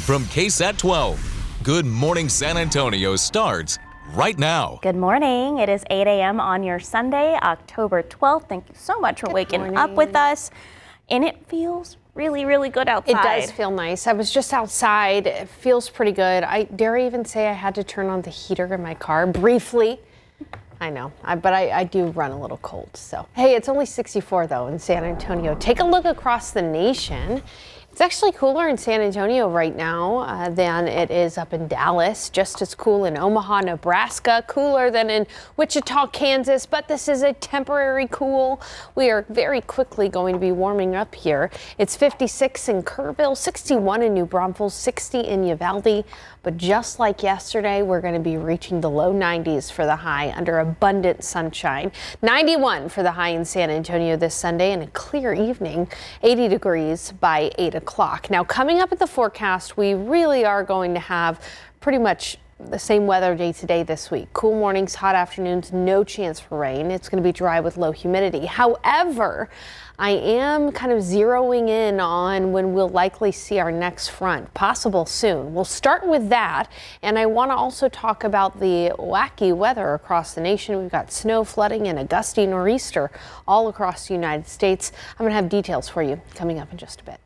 from KSAT 12. Good Morning San Antonio starts right now. Good morning. It is 8 a.m. on your Sunday, October 12th. Thank you so much for waking up with us. And it feels really, really good outside. It does feel nice. I was just outside. It feels pretty good. I dare even say I had to turn on the heater in my car briefly. I know, but I do run a little cold. So, hey, it's only 64 though in San Antonio. Take a look across the nation. It's actually cooler in San Antonio right now than it is up in Dallas. Just as cool in Omaha, Nebraska. Cooler than in Wichita, Kansas. But this is a temporary cool. We are very quickly going to be warming up here. It's 56 in Kerrville, 61 in New Braunfels, 60 in Uvalde. But just like yesterday, we're going to be reaching the low 90s for the high under abundant sunshine. 91 for the high in San Antonio this Sunday and a clear evening. 80 degrees by 8 o'clock. Now, coming up at the forecast, we really are going to have pretty much the same weather day to day this week. Cool mornings, hot afternoons, no chance for rain. It's going to be dry with low humidity. However, I am kind of zeroing in on when we'll likely see our next front, possible soon. We'll start with that, and I want to also talk about the wacky weather across the nation. We've got snow, flooding, and a gusty nor'easter all across the United States. I'm going to have details for you coming up in just a bit.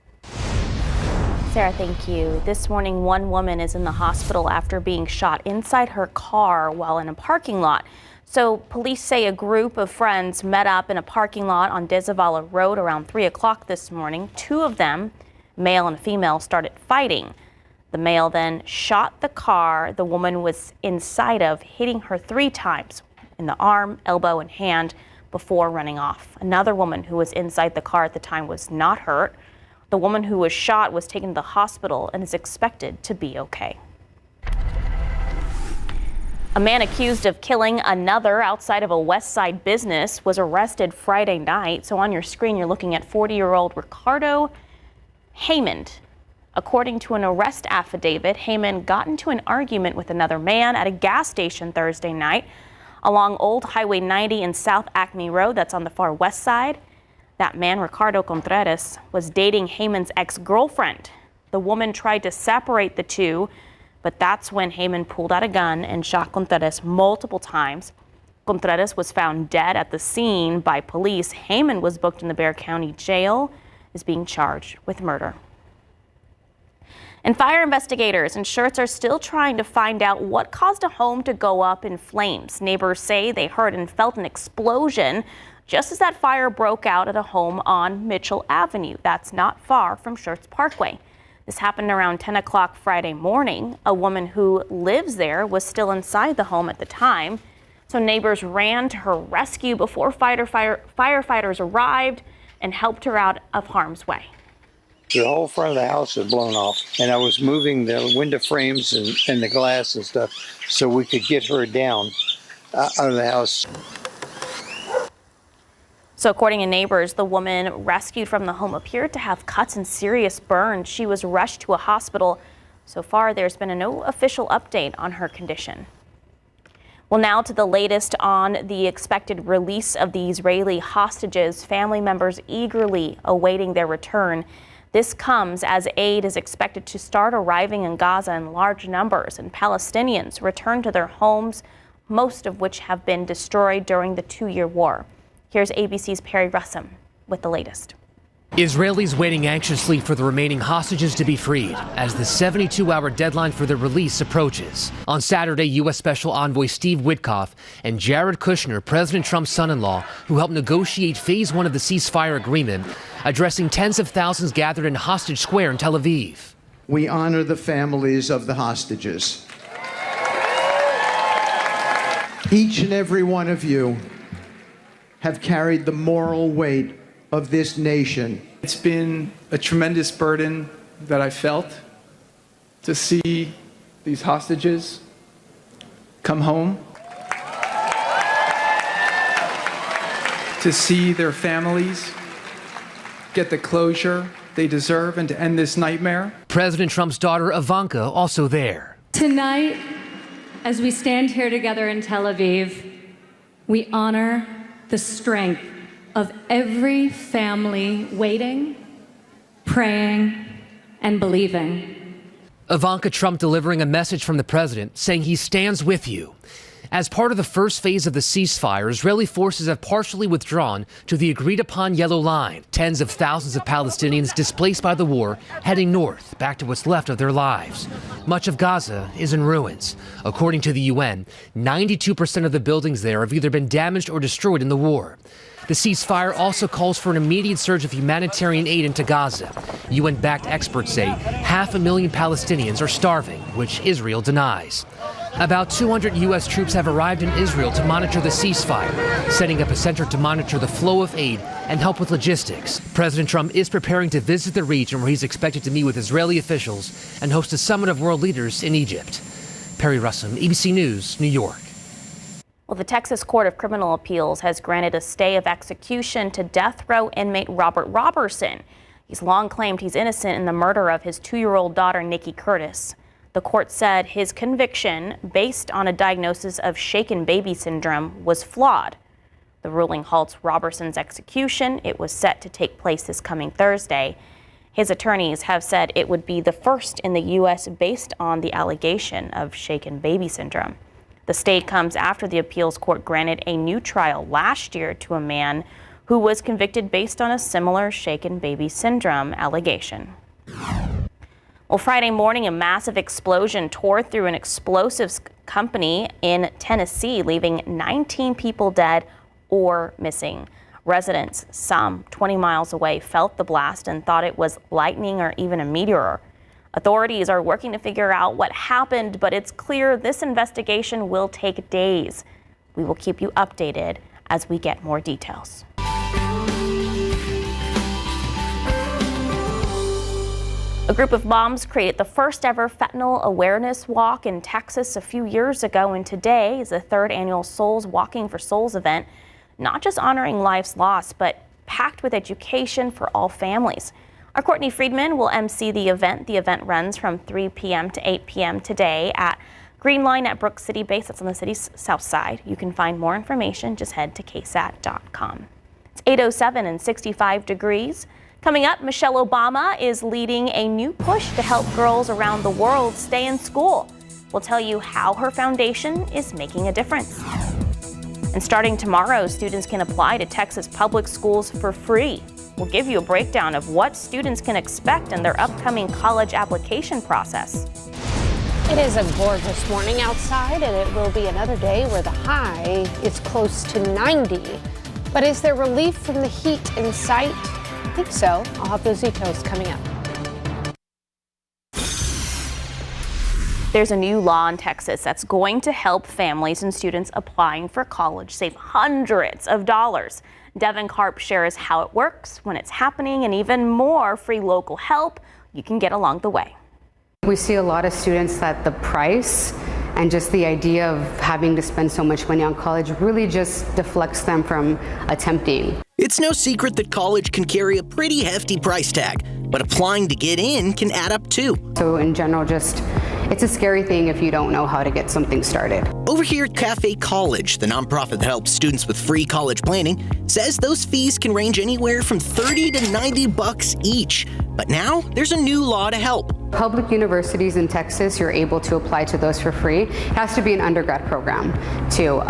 Sarah, thank you. This morning, one woman is in the hospital after being shot inside her car while in a parking lot. So police say a group of friends met up in a parking lot on Dezavala Road around 3 o'clock this morning. Two of them, male and female, started fighting. The male then shot the car the woman was inside of, hitting her 3 times in the arm, elbow, and hand before running off. Another woman who was inside the car at the time was not hurt. The woman who was shot was taken to the hospital and is expected to be okay. A man accused of killing another outside of a West Side business was arrested Friday night. So on your screen, you're looking at 40-year-old Ricardo Haymond. According to an arrest affidavit, Haymond got into an argument with another man at a gas station Thursday night along Old Highway 90 and South Acme Road. That's on the far west side. That man, Ricardo Contreras, was dating Haymond's ex-girlfriend. The woman tried to separate the two, but that's when Haymond pulled out a gun and shot Contreras multiple times. Contreras was found dead at the scene by police. Haymond was booked in the Bexar County Jail, is being charged with murder. And fire investigators and Schertz are still trying to find out what caused a home to go up in flames. Neighbors say they heard and felt an explosion just as that fire broke out at a home on Mitchell Avenue. That's not far from Schertz Parkway. This happened around 10 o'clock Friday morning. A woman who lives there was still inside the home at the time. So neighbors ran to her rescue before firefighters arrived and helped her out of harm's way. The whole front of the house was blown off, and I was moving the window frames and the glass and stuff so we could get her down out of the house. So according to neighbors, the woman rescued from the home appeared to have cuts and serious burns. She was rushed to a hospital. So far, there's been no official update on her condition. Well, now to the latest on the expected release of the Israeli hostages. Family members eagerly awaiting their return. This comes as aid is expected to start arriving in Gaza in large numbers, and Palestinians return to their homes, most of which have been destroyed during the 2-year war. Here's ABC's Perry Russum with the latest. Israelis waiting anxiously for the remaining hostages to be freed as the 72-hour deadline for their release approaches. On Saturday, U.S. Special Envoy Steve Witkoff and Jared Kushner, President Trump's son-in-law, who helped negotiate Phase 1 of the ceasefire agreement, addressing tens of thousands gathered in Hostage Square in Tel Aviv. We honor the families of the hostages. Each and every one of you have carried the moral weight of this nation. It's been a tremendous burden that I felt to see these hostages come home, to see their families get the closure they deserve and to end this nightmare. President Trump's daughter Ivanka also there. Tonight, as we stand here together in Tel Aviv, we honor the strength of every family waiting, praying, and believing. Ivanka Trump delivering a message from the president saying he stands with you. As part of the first phase of the ceasefire, Israeli forces have partially withdrawn to the agreed-upon yellow line. Tens of thousands of Palestinians displaced by the war heading north, back to what's left of their lives. Much of Gaza is in ruins. According to the UN, 92% of the buildings there have either been damaged or destroyed in the war. The ceasefire also calls for an immediate surge of humanitarian aid into Gaza. UN-backed experts say 500,000 Palestinians are starving, which Israel denies. About 200 U.S. troops have arrived in Israel to monitor the ceasefire, setting up a center to monitor the flow of aid and help with logistics. President Trump is preparing to visit the region where he's expected to meet with Israeli officials and host a summit of world leaders in Egypt. Perry Russum, ABC News, New York. Well, the Texas Court of Criminal Appeals has granted a stay of execution to death row inmate Robert Robertson. He's long claimed he's innocent in the murder of his 2-year-old daughter, Nikki Curtis. The court said his conviction, based on a diagnosis of shaken baby syndrome, was flawed. The ruling halts Robertson's execution. It was set to take place this coming Thursday. His attorneys have said it would be the first in the U.S. based on the allegation of shaken baby syndrome. The stay comes after the appeals court granted a new trial last year to a man who was convicted based on a similar shaken baby syndrome allegation. Well, Friday morning, a massive explosion tore through an explosives company in Tennessee, leaving 19 people dead or missing. Residents, some 20 miles away, felt the blast and thought it was lightning or even a meteor. Authorities are working to figure out what happened, but it's clear this investigation will take days. We will keep you updated as we get more details. A group of moms created the first ever fentanyl awareness walk in Texas a few years ago, and today is the 3rd annual Souls Walking for Souls event, not just honoring life's loss, but packed with education for all families. Our Courtney Friedman will MC the event. The event runs from 3 p.m. to 8 p.m. today at Green Line at Brook City Base. That's on the city's south side. You can find more information. Just head to KSAT.com. It's 8:07 and 65 degrees. Coming up, Michelle Obama is leading a new push to help girls around the world stay in school. We'll tell you how her foundation is making a difference. And starting tomorrow, students can apply to Texas public schools for free. We'll give you a breakdown of what students can expect in their upcoming college application process. It is a gorgeous morning outside, and it will be another day where the high is close to 90. But is there relief from the heat in sight? I think so. I'll have those details coming up. There's a new law in Texas that's going to help families and students applying for college save hundreds of dollars. Devin Karp shares how it works, when it's happening, and even more free local help you can get along the way. We see a lot of students that the price and just the idea of having to spend so much money on college really just deflects them from attempting. It's no secret that college can carry a pretty hefty price tag, but applying to get in can add up too. So in general, it's a scary thing if you don't know how to get something started. Over here at Cafe College, the nonprofit that helps students with free college planning, says those fees can range anywhere from $30 to $90 each. But now there's a new law to help. Public universities in Texas, you're able to apply to those for free. It has to be an undergrad program too.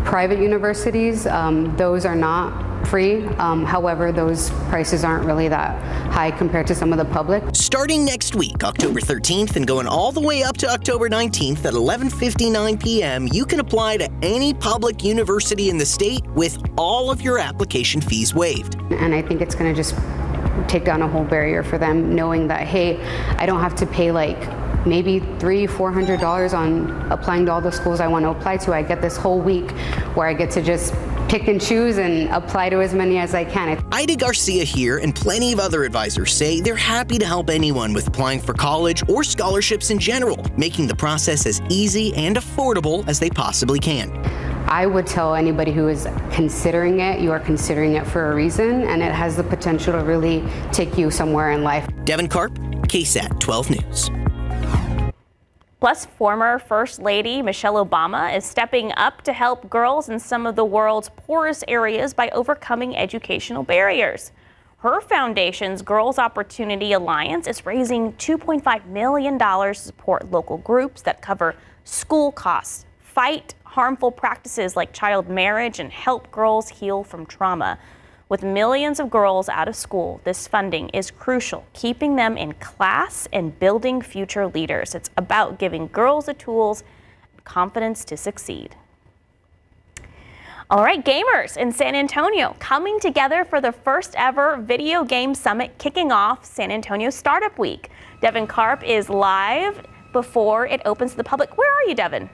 Private universities, those are not free. However, those prices aren't really that high compared to some of the public. Starting next week, October 13th, and going all the way up to October 19th at 11:59 p.m., you can apply to any public university in the state with all of your application fees waived. And I think it's going to just take down a whole barrier for them, knowing that, hey, I don't have to pay like maybe $300-400 on applying to all the schools I want to apply to. I get this whole week where I get to just pick and choose and apply to as many as I can. Ida Garcia here and plenty of other advisors say they're happy to help anyone with applying for college or scholarships in general, making the process as easy and affordable as they possibly can. I would tell anybody who is considering it, you are considering it for a reason, and it has the potential to really take you somewhere in life. Devin Karp, KSAT 12 News. Plus, former First Lady Michelle Obama is stepping up to help girls in some of the world's poorest areas by overcoming educational barriers. Her foundation's Girls Opportunity Alliance is raising $2.5 million to support local groups that cover school costs, fight harmful practices like child marriage, and help girls heal from trauma. With millions of girls out of school, this funding is crucial, keeping them in class and building future leaders. It's about giving girls the tools and confidence to succeed. All right, gamers in San Antonio coming together for the first ever video game summit, kicking off San Antonio Startup Week. Devin Karp is live before it opens to the public. Where are you, Devin?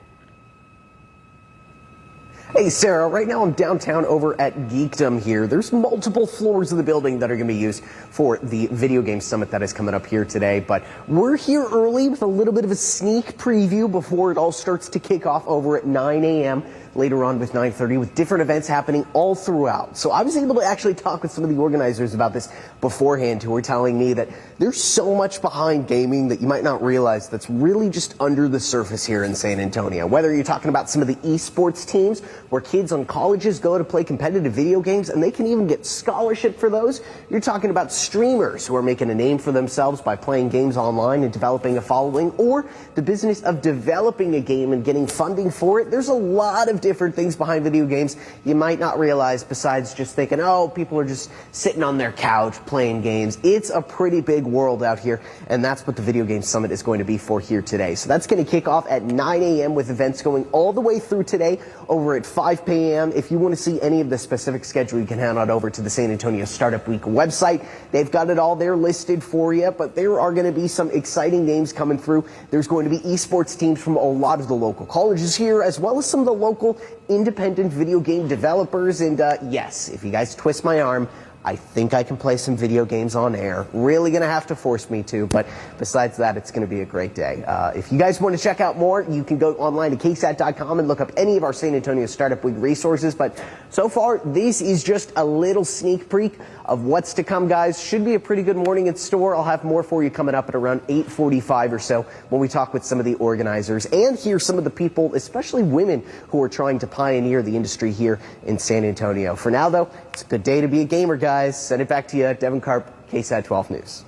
Hey, Sarah, right now I'm downtown over at Geekdom here. There's multiple floors of the building that are going to be used for the video game summit that is coming up here today. But we're here early with a little bit of a sneak preview before it all starts to kick off over at 9 a.m. later on with 9:30, with different events happening all throughout. So I was able to actually talk with some of the organizers about this beforehand, who were telling me that there's so much behind gaming that you might not realize that's really just under the surface here in San Antonio. Whether you're talking about some of the esports teams where kids on colleges go to play competitive video games and they can even get scholarship for those. You're talking about streamers who are making a name for themselves by playing games online and developing a following, or the business of developing a game and getting funding for it. There's a lot of different things behind video games you might not realize, besides just thinking, oh, people are just sitting on their couch playing games. It's a pretty big world out here, and that's what the Video Game Summit is going to be for here today. So that's going to kick off at 9 a.m. with events going all the way through today over at 5 p.m. If you want to see any of the specific schedule, you can head on over to the San Antonio Startup Week website. They've got it all there listed for you, but there are going to be some exciting games coming through. There's going to be esports teams from a lot of the local colleges here, as well as some of the local independent video game developers. And yes, if you guys twist my arm, I think I can play some video games on air. Really going to have to force me to, but besides that, it's going to be a great day. If you guys want to check out more, you can go online to KSAT.com and look up any of our San Antonio Startup Week resources. But so far, this is just a little sneak peek of what's to come, guys. Should be a pretty good morning in store. I'll have more for you coming up at around 8:45 or so when we talk with some of the organizers and hear some of the people, especially women, who are trying to pioneer the industry here in San Antonio. For now, though, it's a good day to be a gamer, guys. Send it back to you, Devin Karp, KSAT 12 News.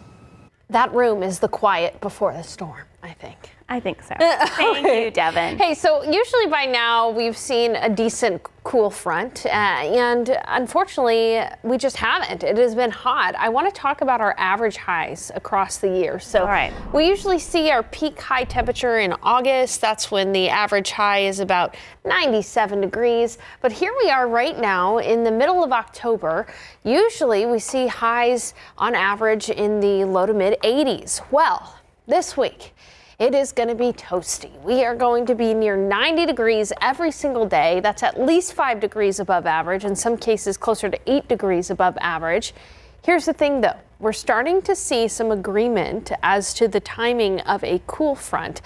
That room is the quiet before the storm, I think. I think so. Thank you, Devin. Hey, so usually by now we've seen a decent cool front, and unfortunately we just haven't. It has been hot. I want to talk about our average highs across the year. So all right. We usually see our peak high temperature in August. That's when the average high is about 97 degrees. But here we are right now in the middle of October. Usually we see highs on average in the low to mid 80s. Well, this week, it is going to be toasty. We are going to be near 90 degrees every single day. That's at least 5 degrees above average, in some cases closer to 8 degrees above average. Here's the thing, though. We're starting to see some agreement as to the timing of a cool front.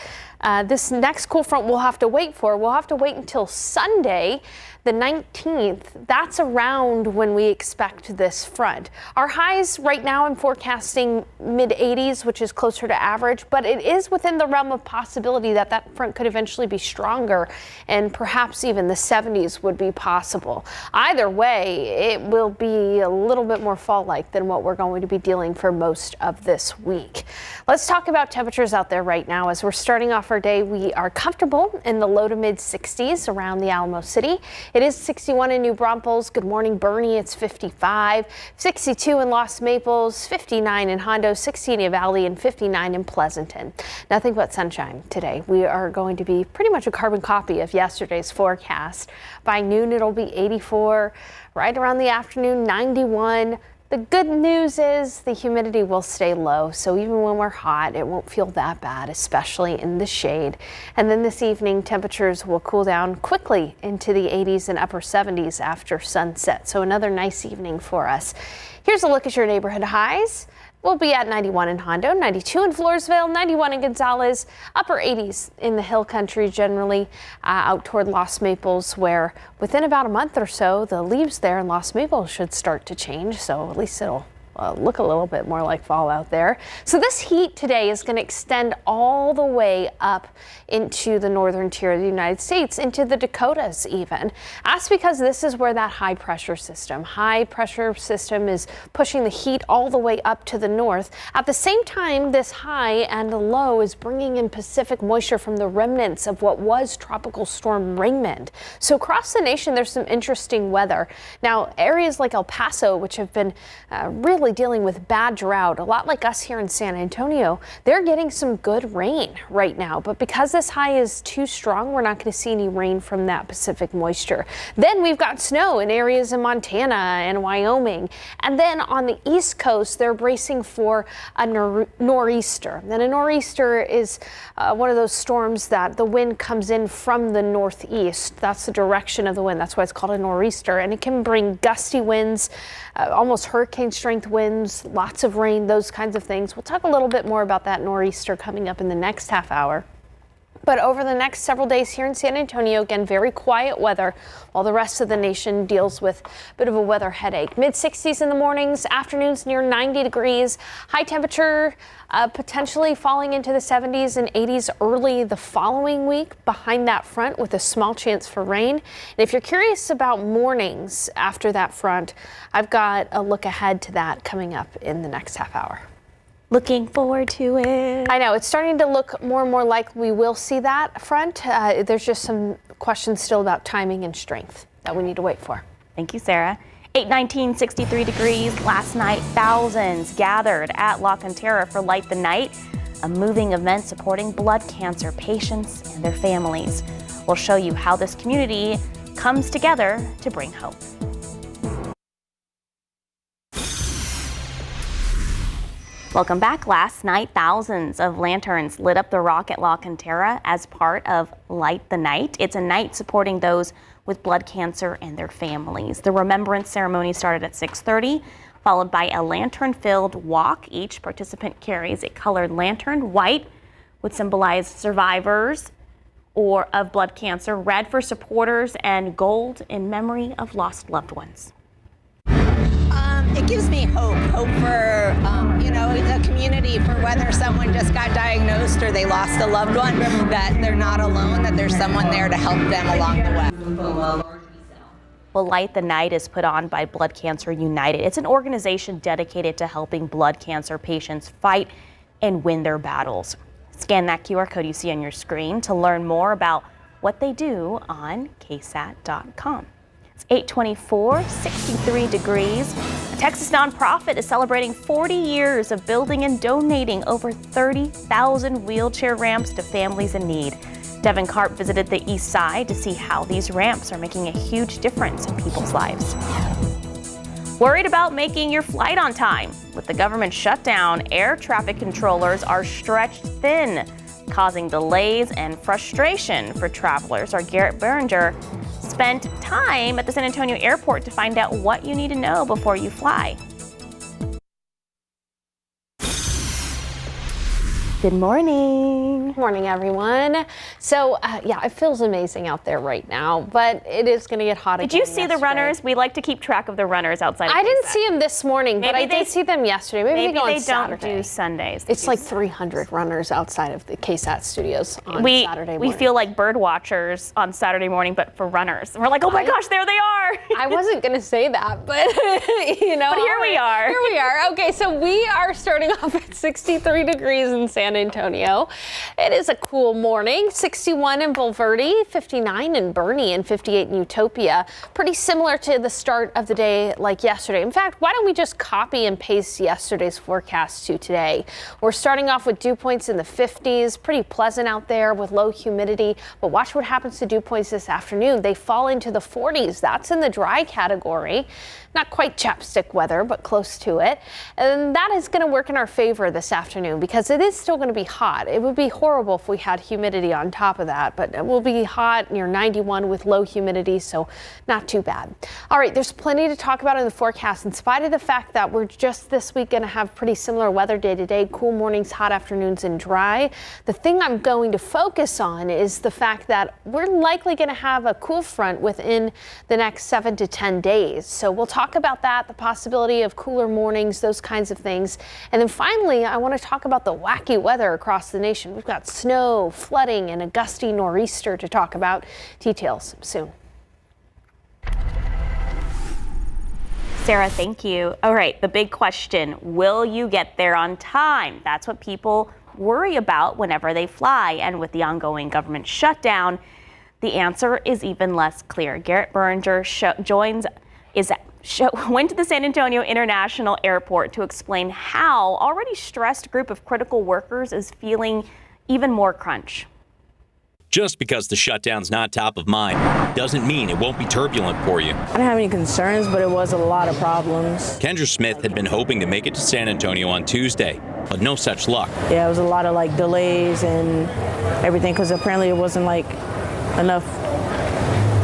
This next cool front we'll have to wait for. We'll have to wait until Sunday, the 19th. That's around when we expect this front. Our highs right now, I'm forecasting mid 80s, which is closer to average, but it is within the realm of possibility that that front could eventually be stronger, and perhaps even the 70s would be possible. Either way, it will be a little bit more fall-like than what we're going to be dealing for most of this week. Let's talk about temperatures out there right now. As we're starting off our day, we are comfortable in the low to mid 60s around the Alamo City. It is 61 in New Braunfels. Good morning, Bernie. It's 55. 62 in Los Maples, 59 in Hondo, 60 in Uvalde, and 59 in Pleasanton. Nothing but sunshine today. We are going to be pretty much a carbon copy of yesterday's forecast. By noon, it'll be 84. Right around the afternoon, 91. The good news is the humidity will stay low, so even when we're hot, it won't feel that bad, especially in the shade. And then this evening, temperatures will cool down quickly into the 80s and upper 70s after sunset, so another nice evening for us. Here's a look at your neighborhood highs. We'll be at 91 in Hondo, 92 in Floresville, 91 in Gonzales, upper 80s in the hill country generally, out toward Los Maples, where within about a month or so, the leaves there in Los Maples should start to change. So at least it'll look a little bit more like fall out there. So this heat today is going to extend all the way up into the northern tier of the United States, into the Dakotas even. That's because this is where that high pressure system is pushing the heat all the way up to the north. At the same time, this high and the low is bringing in Pacific moisture from the remnants of what was Tropical Storm Raymond. So across the nation, there's some interesting weather. Now, areas like El Paso, which have been really dealing with bad drought, a lot like us here in San Antonio, they're getting some good rain right now. But because this high is too strong, we're not going to see any rain from that Pacific moisture. Then we've got snow in areas in Montana and Wyoming. And then on the East Coast, they're bracing for a nor'easter. And a nor'easter is one of those storms that the wind comes in from the northeast. That's the direction of the wind. That's why it's called a nor'easter. And it can bring gusty winds, almost hurricane strength winds, lots of rain, those kinds of things. We'll talk a little bit more about that nor'easter coming up in the next half hour. But over the next several days here in San Antonio, again, very quiet weather while the rest of the nation deals with a bit of a weather headache. Mid-60s in the mornings, afternoons near 90 degrees, high temperature potentially falling into the 70s and 80s early the following week behind that front with a small chance for rain. And if you're curious about mornings after that front, I've got a look ahead to that coming up in the next half hour. Looking forward to it. I know it's starting to look more and more like we will see that front. There's just some questions still about timing and strength that we need to wait for. Thank you, Sarah. 8:19, 63 degrees. Last night, thousands gathered at La Cantera for Light the Night, a moving event supporting blood cancer patients and their families. We'll show you how this community comes together to bring hope. Welcome back. Last night, thousands of lanterns lit up the rock at La Cantera as part of Light the Night. It's a night supporting those with blood cancer and their families. The remembrance ceremony started at 6:30, followed by a lantern-filled walk. Each participant carries a colored lantern, white would symbolize survivors or of blood cancer, red for supporters, and gold in memory of lost loved ones. It gives me hope for, the community, for whether someone just got diagnosed or they lost a loved one, that they're not alone, that there's someone there to help them along the way. Well, Light the Night is put on by Blood Cancer United. It's an organization dedicated to helping blood cancer patients fight and win their battles. Scan that QR code you see on your screen to learn more about what they do on KSAT.com. 8:24, 63 degrees. A Texas nonprofit is celebrating 40 years of building and donating over 30,000 wheelchair ramps to families in need. Devin Karp visited the East Side to see how these ramps are making a huge difference in people's lives. Worried about making your flight on time? With the government shutdown, air traffic controllers are stretched thin, causing delays and frustration for travelers. Our Garrett Berenger spent time at the San Antonio airport to find out what you need to know before you fly. Good morning. Morning, everyone. So, it feels amazing out there right now, but it is going to get hot again. Did you see the runners? We like to keep track of the runners outside. I didn't see them this morning, but I did see them yesterday. Maybe they go on Saturday. Don't do Sundays. It's like 300 runners outside of the KSAT studios on Saturday morning. We feel like bird watchers on Saturday morning, but for runners. And we're like, oh my gosh, there they are. I wasn't going to say that, but But here we are. Here we are. Okay, so we are starting off at 63 degrees in San Antonio. It is a cool morning. 61 in Bulverde, 59 in Bernie, and 58 in Utopia. Pretty similar to the start of the day like yesterday. In fact, why don't we just copy and paste yesterday's forecast to today? We're starting off with dew points in the 50s. Pretty pleasant out there with low humidity. But watch what happens to dew points this afternoon. They fall into the 40s. That's in the dry category. Not quite chapstick weather, but close to it. And that is going to work in our favor this afternoon because it is still going to be hot. It would be horrible if we had humidity on top of that, but it will be hot near 91 with low humidity, so not too bad. All right, there's plenty to talk about in the forecast in spite of the fact that we're just this week going to have pretty similar weather day to day, cool mornings, hot afternoons, and dry. The thing I'm going to focus on is the fact that we're likely going to have a cool front within the next 7 to 10 days. So we'll talk about that, the possibility of cooler mornings, those kinds of things. And then finally, I want to talk about the wacky weather across the nation. We've got snow, flooding, and a gusty nor'easter to talk about. Details soon. Sarah, thank you. All right, the big question, will you get there on time? That's what people worry about whenever they fly. And with the ongoing government shutdown, the answer is even less clear. Garrett Berringer went to the San Antonio International Airport to explain how already stressed group of critical workers is feeling even more crunch. Just because the shutdown's not top of mind doesn't mean it won't be turbulent for you. I didn't have any concerns, but it was a lot of problems. Kendra Smith had been hoping to make it to San Antonio on Tuesday, but no such luck. Yeah, it was a lot of delays and everything because apparently it wasn't enough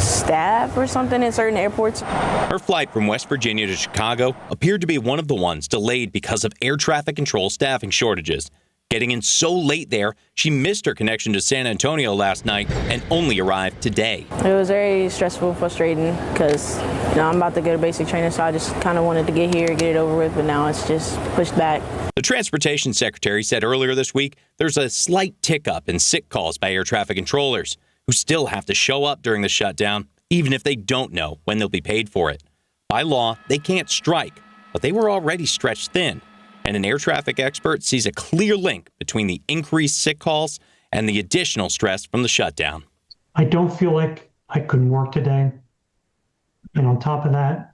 staff or something in certain airports. Her flight from West Virginia to Chicago appeared to be one of the ones delayed because of air traffic control staffing shortages. Getting in so late there, she missed her connection to San Antonio last night and only arrived today. It was very stressful, frustrating because I'm about to go to basic training, so I just kind of wanted to get here, get it over with, but now it's just pushed back. The transportation secretary said earlier this week there's a slight tick up in sick calls by air traffic controllers who still have to show up during the shutdown, even if they don't know when they'll be paid for it. By law, they can't strike, but they were already stretched thin. And an air traffic expert sees a clear link between the increased sick calls and the additional stress from the shutdown. I don't feel like I couldn't work today. And on top of that,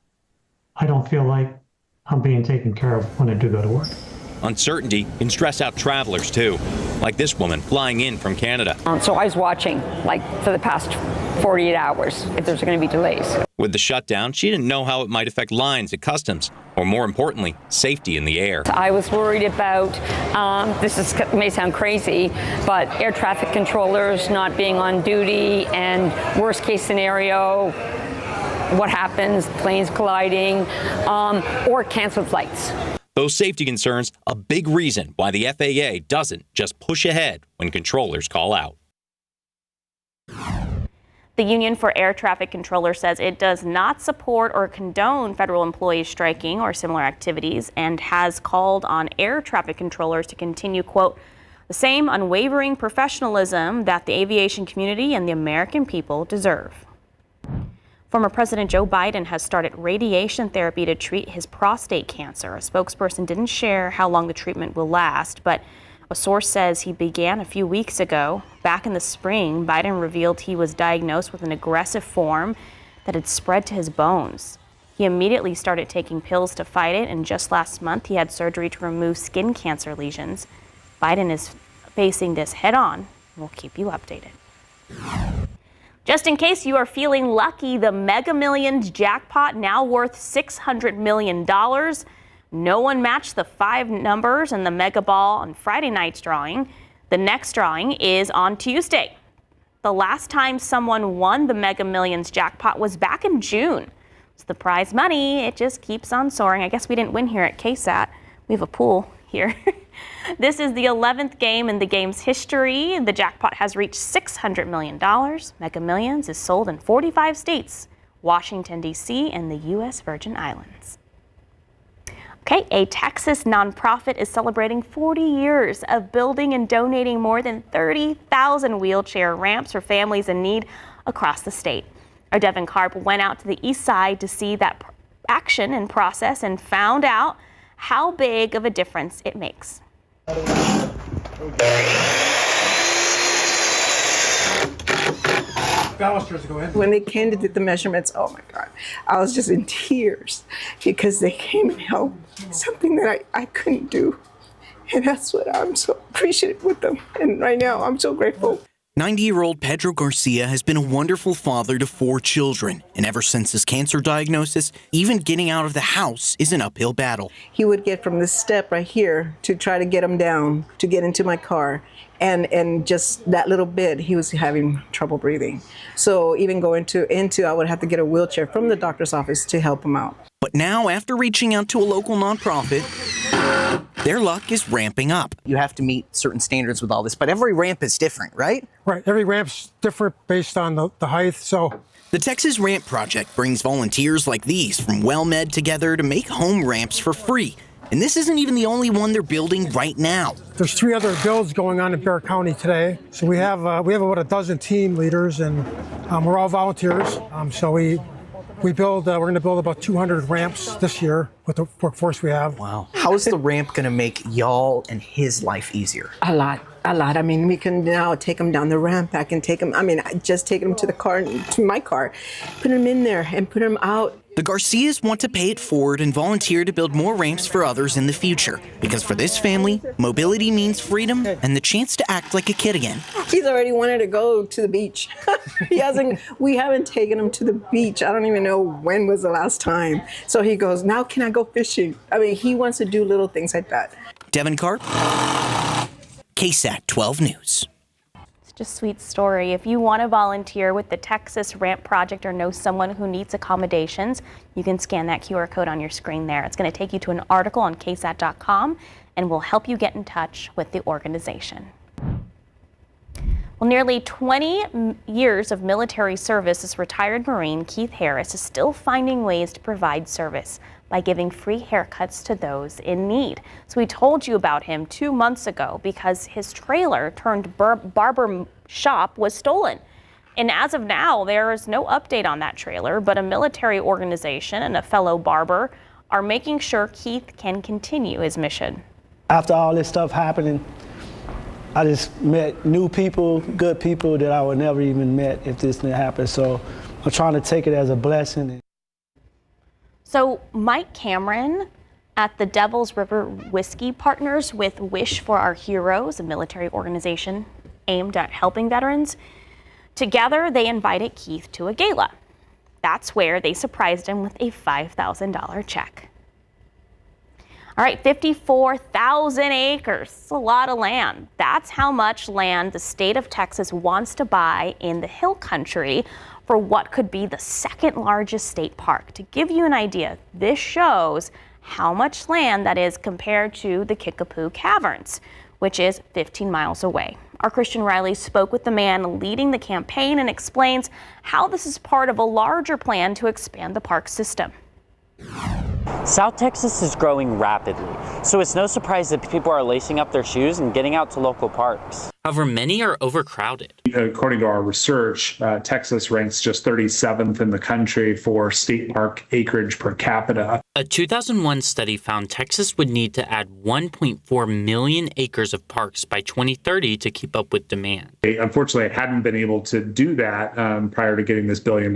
I don't feel like I'm being taken care of when I do go to work. Uncertainty can stress out travelers, too, like this woman flying in from Canada. So I was watching, for the past 48 hours, if there's going to be delays. With the shutdown, she didn't know how it might affect lines at customs, or more importantly, safety in the air. I was worried about, may sound crazy, but air traffic controllers not being on duty, and worst case scenario, what happens, planes colliding, or canceled flights. Those safety concerns, a big reason why the FAA doesn't just push ahead when controllers call out. The Union for Air Traffic Controllers says it does not support or condone federal employees striking or similar activities and has called on air traffic controllers to continue, quote, the same unwavering professionalism that the aviation community and the American people deserve. Former President Joe Biden has started radiation therapy to treat his prostate cancer. A spokesperson didn't share how long the treatment will last, but a source says he began a few weeks ago. Back in the spring, Biden revealed he was diagnosed with an aggressive form that had spread to his bones. He immediately started taking pills to fight it, and just last month he had surgery to remove skin cancer lesions. Biden is facing this head on. We'll keep you updated. Just in case you are feeling lucky, the Mega Millions jackpot now worth $600 million. No one matched the 5 numbers in the Mega Ball on Friday night's drawing. The next drawing is on Tuesday. The last time someone won the Mega Millions jackpot was back in June. So the prize money, it just keeps on soaring. I guess we didn't win here at KSAT. We have a pool here. This is the 11th game in the game's history. The jackpot has reached $600 million. Mega Millions is sold in 45 states, Washington, D.C., and the U.S. Virgin Islands. Okay, a Texas nonprofit is celebrating 40 years of building and donating more than 30,000 wheelchair ramps for families in need across the state. Our Devin Karp went out to the east side to see that action and process and found out how big of a difference it makes. When they came to do the measurements, oh my God, I was just in tears because they came and helped something that I couldn't do. And that's what I'm so appreciative with them. And right now, I'm so grateful. 90-year-old Pedro Garcia has been a wonderful father to 4 children, and ever since his cancer diagnosis, even getting out of the house is an uphill battle. He would get from this step right here to try to get him down, to get into my car. And just that little bit, he was having trouble breathing. So even going into, I would have to get a wheelchair from the doctor's office to help him out. But now, after reaching out to a local nonprofit, their luck is ramping up. You have to meet certain standards with all this, but every ramp is different, right? Right, every ramp's different based on the height, so. The Texas Ramp Project brings volunteers like these from WellMed together to make home ramps for free. And this isn't even the only one they're building right now. There's 3 other builds going on in Bexar County today. So we have about a dozen team leaders, and we're all volunteers. So we're going to build about 200 ramps this year with the workforce we have. Wow. How is the ramp going to make y'all and his life easier? A lot. I mean, we can now take him down the ramp. I can take him, just taking him to the car, to my car, put him in there and put him out. The Garcias want to pay it forward and volunteer to build more ramps for others in the future. Because for this family, mobility means freedom and the chance to act like a kid again. He's already wanted to go to the beach. We haven't taken him to the beach. I don't even know when was the last time. So he goes, now can I go fishing? He wants to do little things like that. Devin Karp, KSAT 12 News. Just sweet story. If you want to volunteer with the Texas Ramp Project or know someone who needs accommodations, you can scan that QR code on your screen there. It's going to take you to an article on KSAT.com and will help you get in touch with the organization. Well, nearly 20 years of military service, this retired Marine Keith Harris is still finding ways to provide service by giving free haircuts to those in need. So we told you about him 2 months ago because his trailer turned barber shop was stolen. And as of now, there is no update on that trailer, but a military organization and a fellow barber are making sure Keith can continue his mission. After all this stuff happening, I just met new people, good people that I would never even met if this didn't happen. So I'm trying to take it as a blessing. So Mike Cameron at the Devil's River Whiskey partners with Wish for Our Heroes, a military organization aimed at helping veterans. Together, they invited Keith to a gala. That's where they surprised him with a $5,000 check. All right, 54,000 acres. It's a lot of land. That's how much land the state of Texas wants to buy in the Hill Country for what could be the second largest state park. To give you an idea, this shows how much land that is compared to the Kickapoo Caverns, which is 15 miles away. Our Christian Riley spoke with the man leading the campaign and explains how this is part of a larger plan to expand the park system. South Texas is growing rapidly, so it's no surprise that people are lacing up their shoes and getting out to local parks. However, many are overcrowded. According to our research, Texas ranks just 37th in the country for state park acreage per capita. A 2001 study found Texas would need to add 1.4 million acres of parks by 2030 to keep up with demand. Unfortunately, I hadn't been able to do that prior to getting this $1 billion.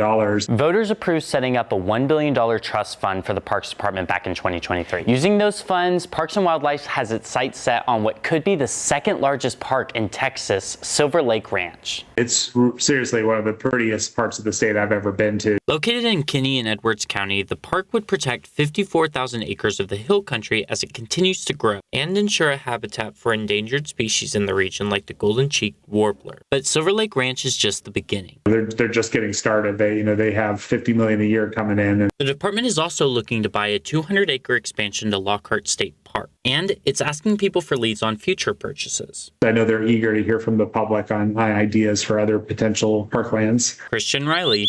Voters approved setting up a $1 billion trust fund for the Parks Department back in 2023. Using those funds, Parks and Wildlife has its sights set on what could be the second largest park in Texas, Silver Lake Ranch. It's seriously one of the prettiest parts of the state I've ever been to. Located in Kinney and Edwards County, the park would protect 54,000 acres of the Hill Country as it continues to grow and ensure a habitat for endangered species in the region like the golden-cheeked warbler. But Silver Lake Ranch is just the beginning. They're just getting started. They have $50 million a year coming in. And the department is also looking to buy a 200-acre expansion to Lockhart State Park, and it's asking people for leads on future purchases. I know they're eager to hear from the public on ideas for other potential parklands. Christian Riley,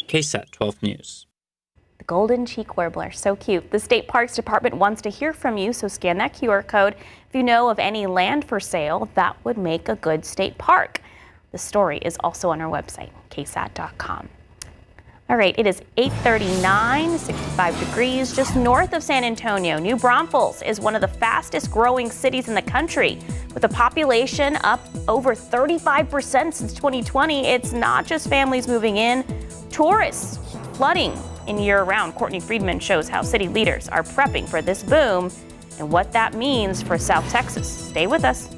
KSAT 12 News. The golden cheek warbler, so cute. The State Parks Department wants to hear from you, so scan that QR code. If you know of any land for sale, that would make a good state park. The story is also on our website, KSAT.com. All right, it is 8:39, 65 degrees, just north of San Antonio. New Braunfels is one of the fastest growing cities in the country. With a population up over 35% since 2020, it's not just families moving in, tourists flooding in year-round. Courtney Friedman shows how city leaders are prepping for this boom and what that means for South Texas. Stay with us.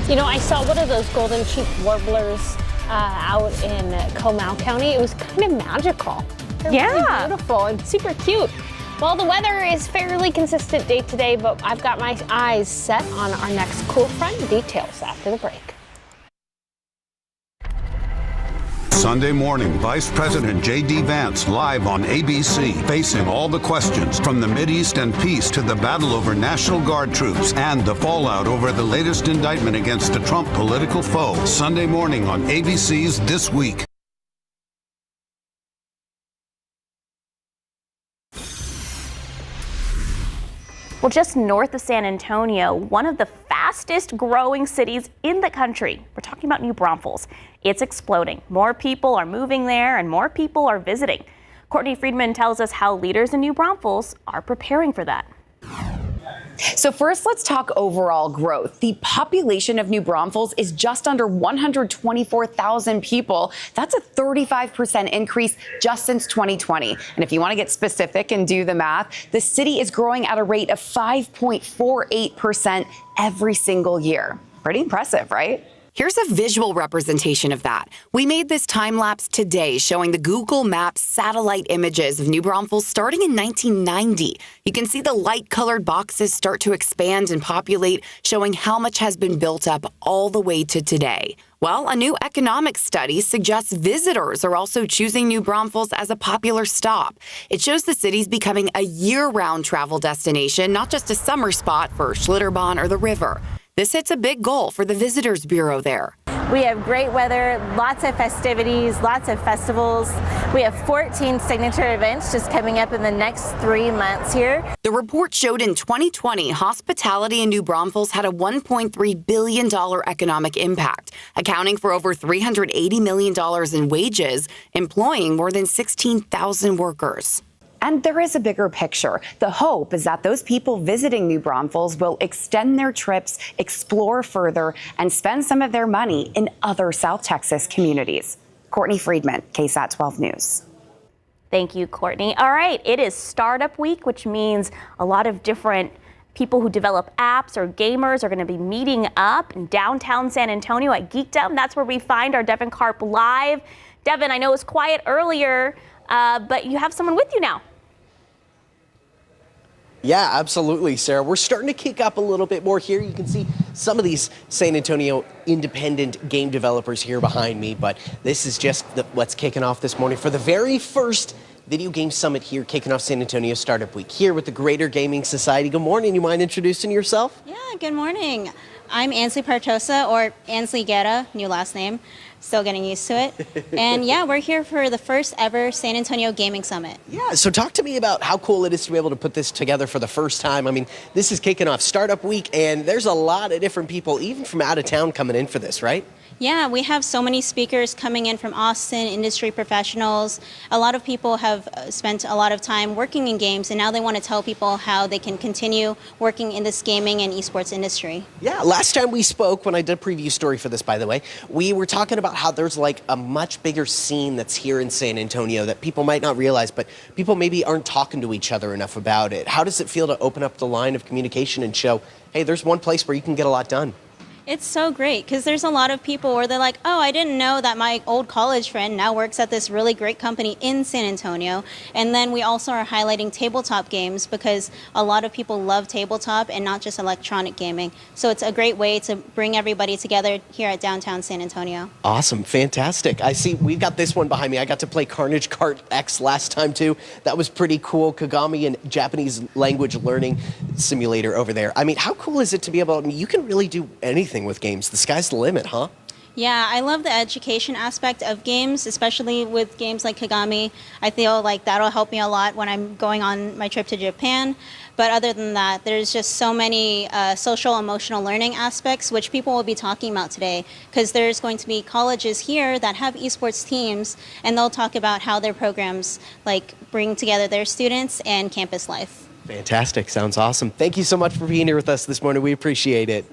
You know, I saw one of those golden cheek warblers out in Comal County. It was kind of magical. They're really beautiful and super cute. Well, the weather is fairly consistent day to day, but I've got my eyes set on our next cool front. Details after the break. Sunday morning, Vice President J.D. Vance live on ABC, facing all the questions from the Mideast and peace to the battle over National Guard troops and the fallout over the latest indictment against the Trump political foe. Sunday morning on ABC's This Week. Well, just north of San Antonio, one of the fastest growing cities in the country. We're talking about New Braunfels. It's exploding. More people are moving there and more people are visiting. Courtney Friedman tells us how leaders in New Braunfels are preparing for that. So first, let's talk overall growth. The population of New Braunfels is just under 124,000 people. That's a 35% increase just since 2020. And if you want to get specific and do the math, the city is growing at a rate of 5.48% every single year. Pretty impressive, right? Here's a visual representation of that. We made this time lapse today showing the Google Maps satellite images of New Braunfels starting in 1990. You can see the light-colored boxes start to expand and populate, showing how much has been built up all the way to today. Well, a new economic study suggests visitors are also choosing New Braunfels as a popular stop. It shows the city's becoming a year-round travel destination, not just a summer spot for Schlitterbahn or the river. This hits a big goal for the Visitors Bureau there. We have great weather, lots of festivities, lots of festivals. We have 14 signature events just coming up in the next 3 months here. The report showed in 2020, hospitality in New Braunfels had a $1.3 billion economic impact, accounting for over $380 million in wages, employing more than 16,000 workers. And there is a bigger picture. The hope is that those people visiting New Braunfels will extend their trips, explore further, and spend some of their money in other South Texas communities. Courtney Friedman, KSAT 12 News. Thank you, Courtney. All right, it is Startup Week, which means a lot of different people who develop apps or gamers are going to be meeting up in downtown San Antonio at Geekdom. That's where we find our Devin Karp live. Devin, I know it was quiet earlier, but you have someone with you now. Yeah, absolutely, Sarah. We're starting to kick up a little bit more here. You can see some of these San Antonio independent game developers here behind me, but this is just what's kicking off this morning for the very first Video Game Summit here, kicking off San Antonio Startup Week here with the Greater Gaming Society. Good morning. You mind introducing yourself? Yeah, good morning. I'm Ansley Partosa, or Ansley Guerra, new last name. Still getting used to it. And yeah, we're here for the first ever San Antonio Gaming Summit. Yeah, so talk to me about how cool it is to be able to put this together for the first time. I mean, this is kicking off Startup Week, and there's a lot of different people, even from out of town, coming in for this, right? Yeah, we have so many speakers coming in from Austin, industry professionals. A lot of people have spent a lot of time working in games, and now they want to tell people how they can continue working in this gaming and esports industry. Yeah, last time we spoke, when I did a preview story for this, by the way, we were talking about how there's like a much bigger scene that's here in San Antonio that people might not realize, but people maybe aren't talking to each other enough about it. How does it feel to open up the line of communication and show, hey, there's one place where you can get a lot done? It's so great because there's a lot of people where they're like, oh, I didn't know that my old college friend now works at this really great company in San Antonio. And then we also are highlighting tabletop games because a lot of people love tabletop and not just electronic gaming. So it's a great way to bring everybody together here at downtown San Antonio. Awesome. Fantastic. I see we've got this one behind me. I got to play Carnage Kart X last time too. That was pretty cool. Kagami and Japanese language learning simulator over there. I mean, how cool is it to be able to, you can really do anything with games. The sky's the limit, huh? Yeah, I love the education aspect of games, especially with games like Kagami. I feel like that'll help me a lot when I'm going on my trip to Japan. But other than that, there's just so many social emotional learning aspects which people will be talking about today, because there's going to be colleges here that have esports teams, and they'll talk about how their programs like bring together their students and campus life. Fantastic. Sounds awesome. Thank you so much for being here with us this morning. We appreciate it.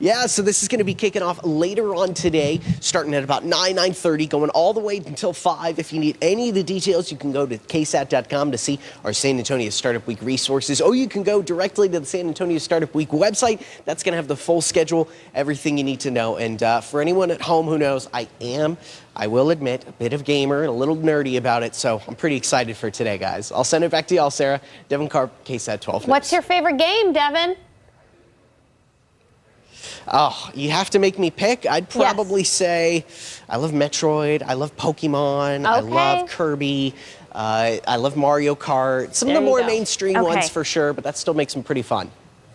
Yeah, so this is going to be kicking off later on today, starting at about 9:30, going all the way until 5. If you need any of the details, you can go to KSAT.com to see our San Antonio Startup Week resources, or you can go directly to the San Antonio Startup Week website. That's going to have the full schedule, everything you need to know. And for anyone at home who knows, I will admit, a bit of gamer and a little nerdy about it, so I'm pretty excited for today, guys. I'll send it back to y'all, Sarah. Devin Karp, KSAT 12 News. What's your favorite game, Devin? Oh, you have to make me pick. I'd probably say I love Metroid. I love Pokemon. I love Kirby. I love Mario Kart. Some of the more mainstream ones for sure, but that still makes them pretty fun.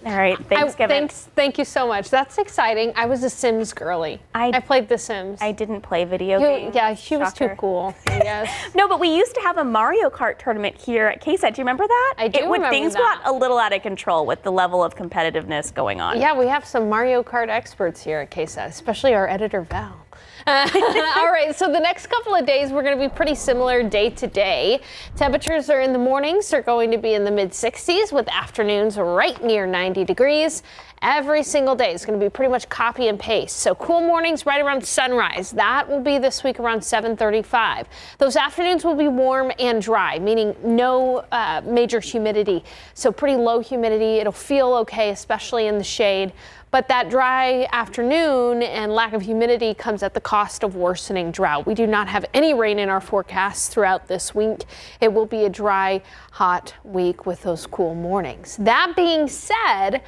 All right, thanks, Kevin. Thank you so much. That's exciting. I was a Sims girly. I played The Sims. I didn't play video games. Yeah, she was too cool. Yes. No, but we used to have a Mario Kart tournament here at KSAT. Do you remember that? I do remember things that. got a little out of control with the level of competitiveness going on. Yeah, we have some Mario Kart experts here at KSAT, especially our editor, Val. All right, so the next couple of days, we're going to be pretty similar day to day. Temperatures are in the mornings are going to be in the mid-60s with afternoons right near 90 degrees. Every single day is going to be pretty much copy and paste. So cool mornings right around sunrise. That will be this week around 7:35. Those afternoons will be warm and dry, meaning no major humidity. So pretty low humidity. It'll feel okay, especially in the shade. But that dry afternoon and lack of humidity comes at the cost of worsening drought. We do not have any rain in our forecast throughout this week. It will be a dry, hot week with those cool mornings. That being said,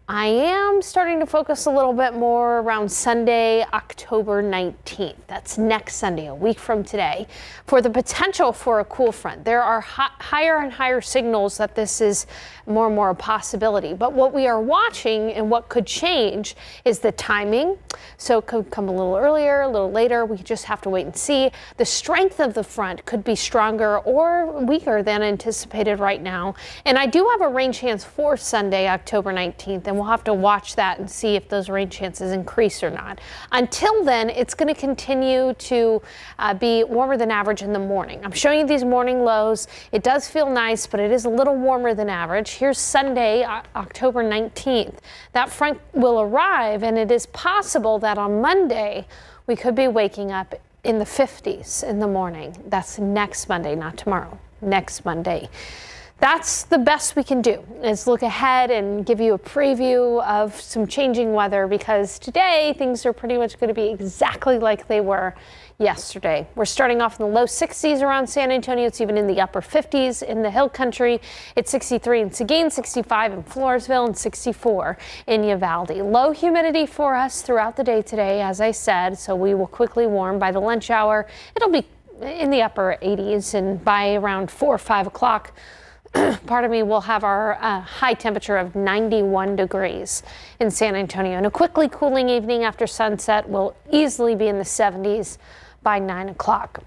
I am starting to focus a little bit more around Sunday, October 19th. That's next Sunday, a week from today, for the potential for a cool front. There are higher and higher signals that this is more and more a possibility. But what we are watching and what could change is the timing. So it could come a little earlier, a little later. We just have to wait and see. The strength of the front could be stronger or weaker than anticipated right now. And I do have a rain chance for Sunday, October 19th, and we'll have to watch that and see if those rain chances increase or not. Until then, it's going to continue to be warmer than average in the morning. I'm showing you these morning lows. It does feel nice, but it is a little warmer than average. Here's Sunday, October 19th. That front will arrive, and it is possible that on Monday we could be waking up in the 50s in the morning. That's next Monday, not tomorrow, next Monday. That's the best we can do, is look ahead and give you a preview of some changing weather, because today things are pretty much going to be exactly like they were yesterday. We're starting off in the low 60s around San Antonio. It's even in the upper 50s in the hill country. It's 63 in Seguin, 65 in Floresville, and 64 in Uvalde. Low humidity for us throughout the day today, as I said, so we will quickly warm by the lunch hour. It'll be in the upper 80s, and by around 4 or 5 o'clock, pardon me, we'll have our high temperature of 91 degrees in San Antonio. And a quickly cooling evening after sunset will easily be in the 70s by 9 o'clock.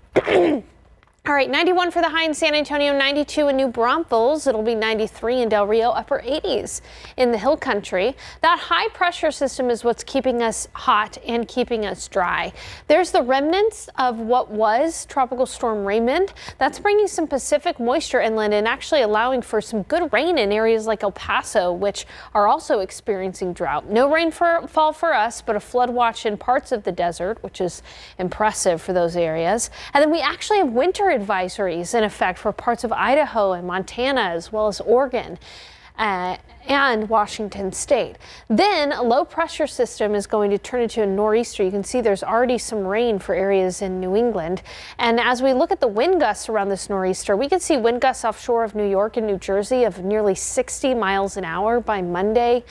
All right, 91 for the high in San Antonio, 92 in New Braunfels. It'll be 93 in Del Rio, upper 80s in the hill country. That high pressure system is what's keeping us hot and keeping us dry. There's the remnants of what was Tropical Storm Raymond. That's bringing some Pacific moisture inland and actually allowing for some good rain in areas like El Paso, which are also experiencing drought. No rainfall for us, but a flood watch in parts of the desert, which is impressive for those areas. And then we actually have winter advisories in effect for parts of Idaho and Montana, as well as Oregon and Washington State. Then a low pressure system is going to turn into a nor'easter. You can see there's already some rain for areas in New England. And as we look at the wind gusts around this nor'easter, we can see wind gusts offshore of New York and New Jersey of nearly 60 miles an hour by Monday.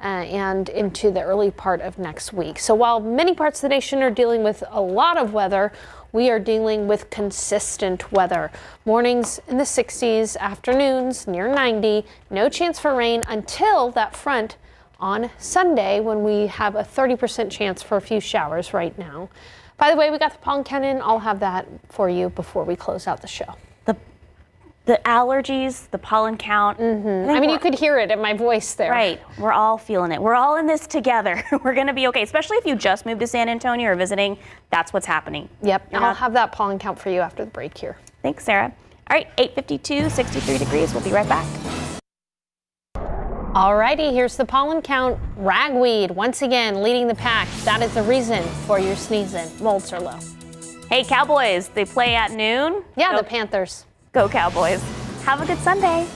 And into the early part of next week. So while many parts of the nation are dealing with a lot of weather, we are dealing with consistent weather. Mornings in the 60s, afternoons near 90, no chance for rain until that front on Sunday, when we have a 30% chance for a few showers right now. By the way, we got the pollen count in. I'll have that for you before we close out the show. The allergies, the pollen count. I mean, you could hear it in my voice there. Right. We're all feeling it. We're all in this together. We're going to be okay, especially if you just moved to San Antonio or visiting. That's what's happening. Yep. I'll have that pollen count for you after the break here. Thanks, Sarah. All right, 8:52, 63 degrees. We'll be right back. Alrighty, here's the pollen count. Ragweed, once again, leading the pack. That is the reason for your sneezing. Molds are low. Hey, Cowboys, they play at noon. Yeah, the Panthers. Go Cowboys. Have a good Sunday.